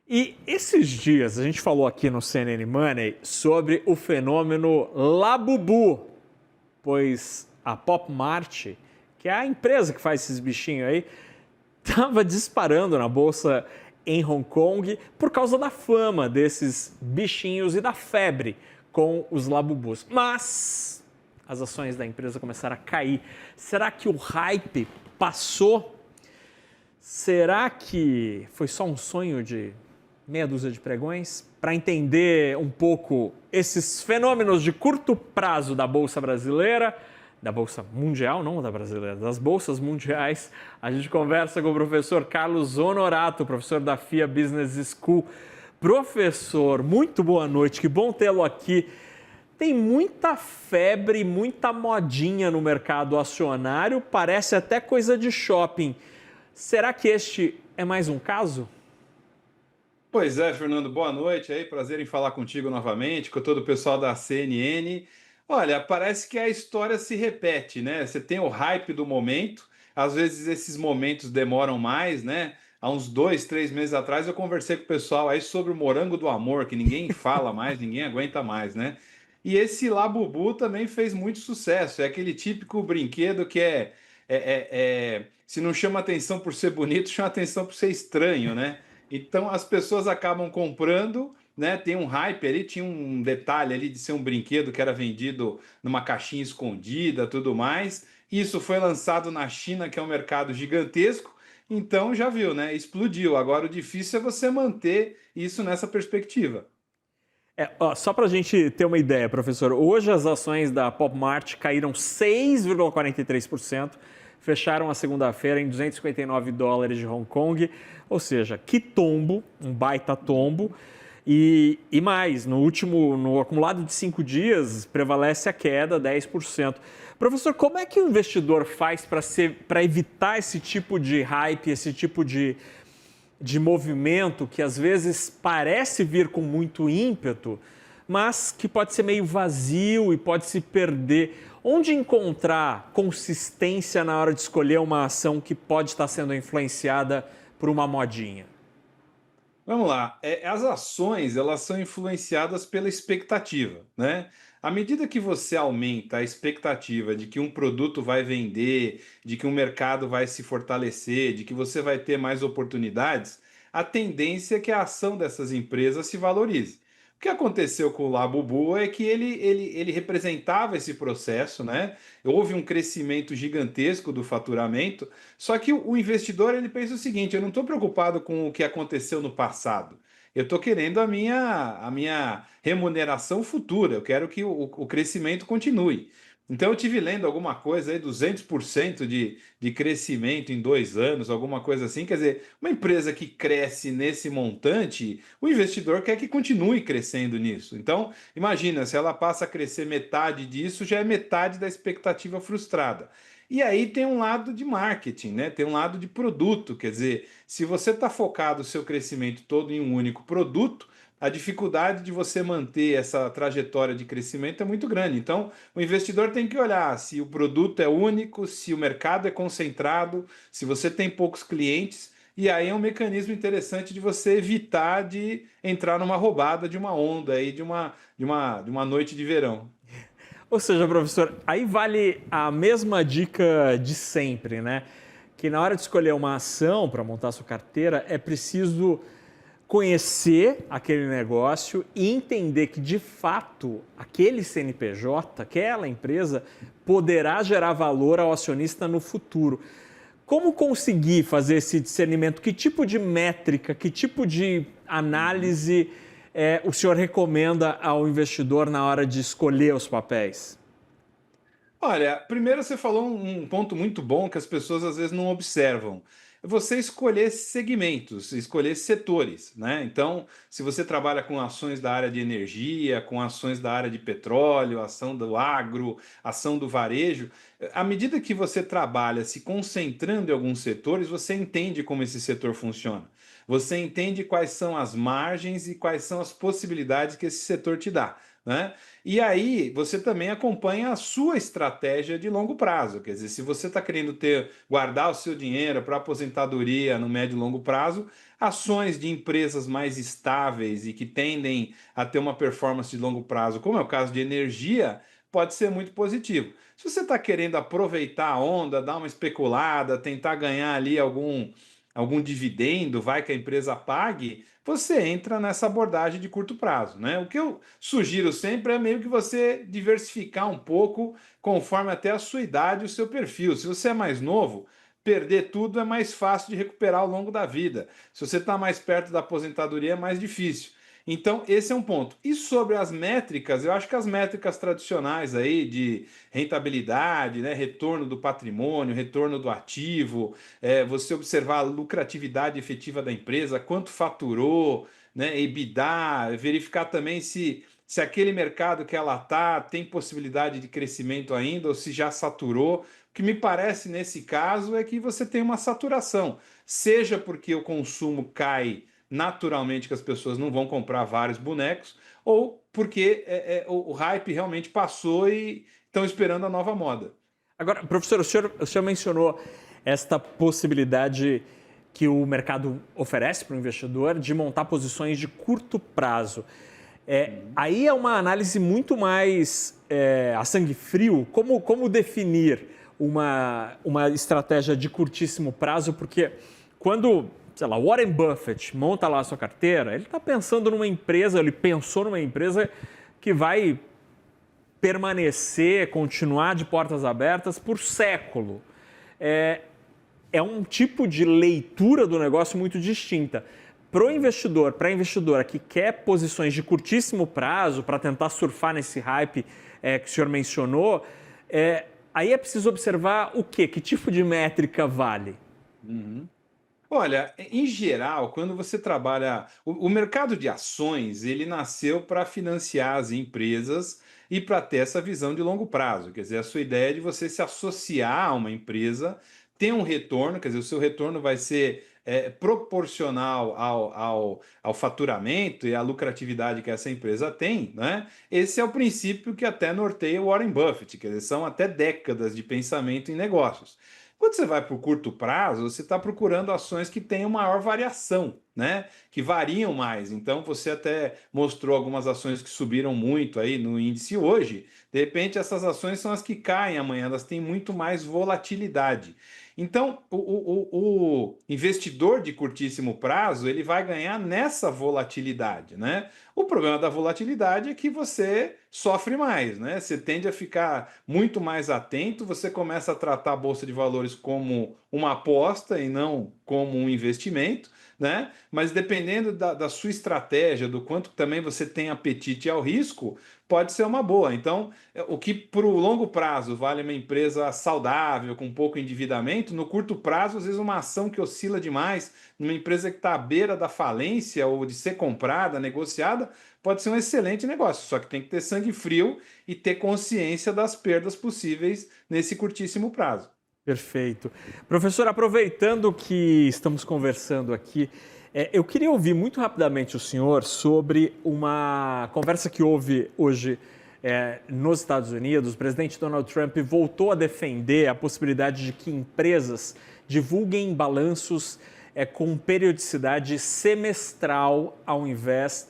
E esses dias a gente falou aqui no CNN Money sobre o fenômeno Labubu, pois a Pop Mart, que é a empresa que faz esses bichinhos aí, estava disparando na bolsa em Hong Kong por causa da fama desses bichinhos e da febre com os Labubus. Mas as ações da empresa começaram a cair. Será que o hype passou? Será que foi só um sonho de meia dúzia de pregões? Para entender um pouco esses fenômenos de curto prazo da Bolsa Brasileira, da Bolsa Mundial, não da brasileira, das bolsas mundiais, a gente conversa com o professor Carlos Honorato, professor da FIA Business School. Professor, muito boa noite, que bom tê-lo aqui. Tem muita febre, muita modinha no mercado acionário, parece até coisa de shopping. Será que este é mais um caso? Pois é, Fernando, boa noite aí, prazer em falar contigo novamente, com todo o pessoal da CNN. Olha, parece que a história se repete, né? Você tem o hype do momento, às vezes esses momentos demoram mais, né? Há uns 2, 3 meses atrás eu conversei com o pessoal aí sobre o morango do amor, que ninguém fala mais, ninguém aguenta mais, né? E esse Labubu também fez muito sucesso, é aquele típico brinquedo que se não chama atenção por ser bonito, chama atenção por ser estranho, né? Então as pessoas acabam comprando, né? Tem um hype ali, tinha um detalhe ali de ser um brinquedo que era vendido numa caixinha escondida, tudo mais. Isso foi lançado na China, que é um mercado gigantesco. Então já viu, né? Explodiu. Agora o difícil é você manter isso nessa perspectiva. Só para a gente ter uma ideia, professor, hoje as ações da Pop Mart caíram 6,43%, fecharam a segunda-feira em US$ 259 de Hong Kong, ou seja, que tombo, um baita tombo. E mais, no acumulado de 5 dias, prevalece a queda, 10%. Professor, como é que o investidor faz para evitar esse tipo de hype, esse tipo de movimento que às vezes parece vir com muito ímpeto, mas que pode ser meio vazio e pode se perder? Onde encontrar consistência na hora de escolher uma ação que pode estar sendo influenciada por uma modinha? Vamos lá. As ações, elas são influenciadas pela expectativa, né? À medida que você aumenta a expectativa de que um produto vai vender, de que um mercado vai se fortalecer, de que você vai ter mais oportunidades, a tendência é que a ação dessas empresas se valorize. O que aconteceu com o Labubu é que ele representava esse processo, né? Houve um crescimento gigantesco do faturamento, só que o investidor ele pensa o seguinte: eu não estou preocupado com o que aconteceu no passado. Eu estou querendo a minha remuneração futura. Eu quero que o crescimento continue. Então, eu tive lendo alguma coisa aí, 200% de crescimento em 2 anos, alguma coisa assim. Quer dizer, uma empresa que cresce nesse montante, o investidor quer que continue crescendo nisso. Então, imagina, se ela passa a crescer metade disso, já é metade da expectativa frustrada. E aí tem um lado de marketing, né? Tem um lado de produto. Quer dizer, se você está focado o seu crescimento todo em um único produto, a dificuldade de você manter essa trajetória de crescimento é muito grande. Então, o investidor tem que olhar se o produto é único, se o mercado é concentrado, se você tem poucos clientes. E aí é um mecanismo interessante de você evitar de entrar numa roubada de uma onda aí, de uma noite de verão. Ou seja, professor, aí vale a mesma dica de sempre, né? Que na hora de escolher uma ação para montar sua carteira, é preciso conhecer aquele negócio e entender que, de fato, aquele CNPJ, aquela empresa, poderá gerar valor ao acionista no futuro. Como conseguir fazer esse discernimento? Que tipo de métrica, que tipo de análise o senhor recomenda ao investidor na hora de escolher os papéis? Olha, primeiro você falou um ponto muito bom que as pessoas às vezes não observam. Você escolher segmentos, escolher setores, né? Então, se você trabalha com ações da área de energia, com ações da área de petróleo, ação do agro, ação do varejo, à medida que você trabalha se concentrando em alguns setores, você entende como esse setor funciona. Você entende quais são as margens e quais são as possibilidades que esse setor te dá, né? E aí você também acompanha a sua estratégia de longo prazo. Quer dizer, se você está querendo guardar o seu dinheiro para aposentadoria no médio e longo prazo, Ações de empresas mais estáveis e que tendem a ter uma performance de longo prazo, como é o caso de energia, pode ser muito positivo. Se você está querendo aproveitar a onda, dar uma especulada, tentar ganhar ali algum dividendo, vai que a empresa pague, você entra nessa abordagem de curto prazo, né? O que eu sugiro sempre é meio que você diversificar um pouco conforme até a sua idade e o seu perfil. Se você é mais novo, perder tudo é mais fácil de recuperar ao longo da vida. Se você está mais perto da aposentadoria, é mais difícil. Então, esse é um ponto. E sobre as métricas, eu acho que as métricas tradicionais aí de rentabilidade, né, retorno do patrimônio, retorno do ativo, você observar a lucratividade efetiva da empresa, quanto faturou, né, EBITDA, verificar também se aquele mercado que ela está tem possibilidade de crescimento ainda ou se já saturou. O que me parece nesse caso é que você tem uma saturação, seja porque o consumo cai naturalmente, que as pessoas não vão comprar vários bonecos, ou porque o hype realmente passou e estão esperando a nova moda. Agora, professor, o senhor mencionou esta possibilidade que o mercado oferece para o investidor de montar posições de curto prazo. Aí é uma análise muito mais a sangue frio. Como definir uma estratégia de curtíssimo prazo? Porque quando, sei lá, Warren Buffett monta lá a sua carteira, ele está pensando numa empresa, ele pensou numa empresa que vai permanecer, continuar de portas abertas por século. É um tipo de leitura do negócio muito distinta. Para a investidora que quer posições de curtíssimo prazo para tentar surfar nesse hype que o senhor mencionou, aí é preciso observar o quê? Que tipo de métrica vale? Uhum. Olha, em geral, quando você trabalha, o mercado de ações, ele nasceu para financiar as empresas e para ter essa visão de longo prazo. Quer dizer, a sua ideia é de você se associar a uma empresa, ter um retorno, quer dizer, o seu retorno vai ser proporcional ao faturamento e à lucratividade que essa empresa tem, né? Esse é o princípio que até norteia o Warren Buffett, quer dizer, são até décadas de pensamento em negócios. Quando você vai para o curto prazo, você está procurando ações que tenham maior variação, né? Que variam mais. Então, você até mostrou algumas ações que subiram muito aí no índice hoje. De repente, essas ações são as que caem amanhã, elas têm muito mais volatilidade. Então, o investidor de curtíssimo prazo, ele vai ganhar nessa volatilidade, né? O problema da volatilidade é que você sofre mais, né? Você tende a ficar muito mais atento, você começa a tratar a bolsa de valores como uma aposta e não como um investimento, né? Mas dependendo da sua estratégia, do quanto também você tem apetite ao risco, pode ser uma boa. Então, o que para o longo prazo vale uma empresa saudável, com pouco endividamento, no curto prazo, às vezes uma ação que oscila demais, numa empresa que está à beira da falência ou de ser comprada, negociada, pode ser um excelente negócio. Só que tem que ter sangue frio e ter consciência das perdas possíveis nesse curtíssimo prazo. Perfeito. Professor, aproveitando que estamos conversando aqui, eu queria ouvir muito rapidamente o senhor sobre uma conversa que houve hoje nos Estados Unidos. O presidente Donald Trump voltou a defender a possibilidade de que empresas divulguem balanços com periodicidade semestral ao invés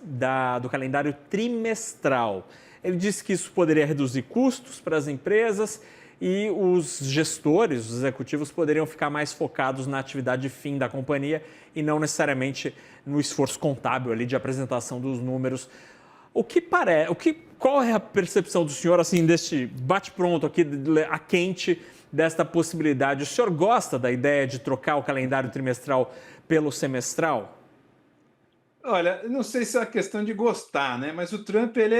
do calendário trimestral. Ele disse que isso poderia reduzir custos para as empresas e os gestores, os executivos, poderiam ficar mais focados na atividade fim da companhia e não necessariamente no esforço contábil ali de apresentação dos números. Qual é a percepção do senhor, assim, deste bate-pronto aqui, a quente, desta possibilidade? O senhor gosta da ideia de trocar o calendário trimestral pelo semestral? Olha, não sei se é uma questão de gostar, né? Mas o Trump ele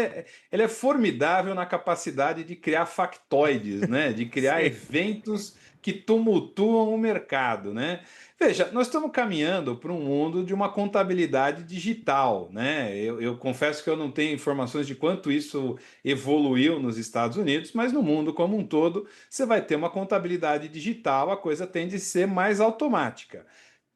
é formidável na capacidade de criar factoides, né? De criar Sim. eventos que tumultuam o mercado, né? Veja, nós estamos caminhando para um mundo de uma contabilidade digital, né? Eu confesso que eu não tenho informações de quanto isso evoluiu nos Estados Unidos, mas no mundo como um todo, você vai ter uma contabilidade digital, a coisa tende a ser mais automática,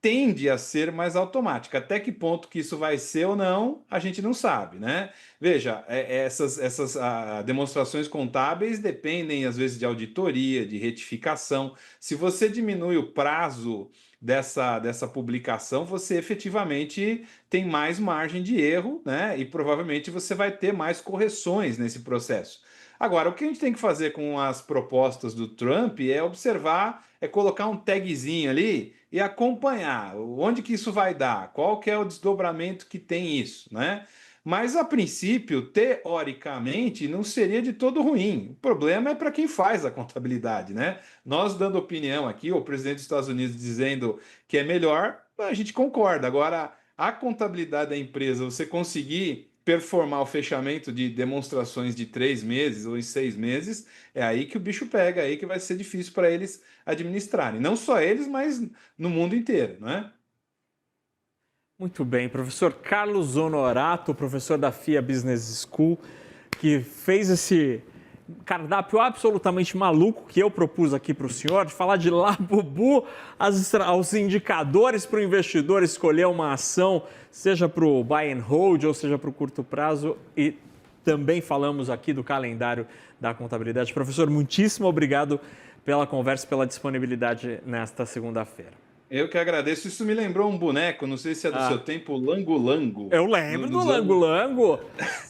tende a ser mais automática. Até que ponto que isso vai ser ou não, a gente não sabe, né? Veja, essas demonstrações contábeis dependem, às vezes, de auditoria, de retificação. Se você diminui o prazo dessa publicação, você efetivamente tem mais margem de erro, né? E provavelmente você vai ter mais correções nesse processo. Agora, o que a gente tem que fazer com as propostas do Trump é observar, é colocar um tagzinho ali e acompanhar onde que isso vai dar, qual que é o desdobramento que tem isso, né? Mas, a princípio, teoricamente, não seria de todo ruim. O problema é para quem faz a contabilidade, né? Nós dando opinião aqui, o presidente dos Estados Unidos dizendo que é melhor, a gente concorda. Agora, a contabilidade da empresa, você conseguir performar o fechamento de demonstrações de 3 meses ou em 6 meses, é aí que o bicho pega, é aí que vai ser difícil para eles administrarem. Não só eles, mas no mundo inteiro, né? Muito bem, professor Carlos Honorato, professor da FIA Business School, que fez esse cardápio absolutamente maluco que eu propus aqui para o senhor, de falar de Labubu, aos indicadores para o investidor escolher uma ação, seja para o buy and hold ou seja para o curto prazo, e também falamos aqui do calendário da contabilidade. Professor, muitíssimo obrigado pela conversa, pela disponibilidade nesta segunda-feira. Eu que agradeço. Isso me lembrou um boneco, não sei se é do seu tempo, Lango Lango. Eu lembro do Lango Lango.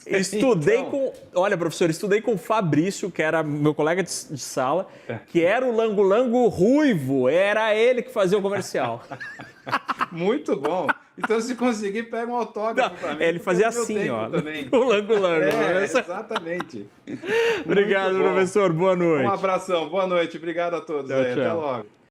Estudei com... Olha, professor, estudei com o Fabrício, que era meu colega de sala, que era o Lango Lango ruivo. Era ele que fazia o comercial. Muito bom. Então, se conseguir, pega um autógrafo para mim. Ele fazia assim, ó. Também. O Lango Lango. Exatamente. Obrigado, professor. Boa noite. Um abração. Boa noite. Obrigado a todos. Tchau, Até tchau. logo.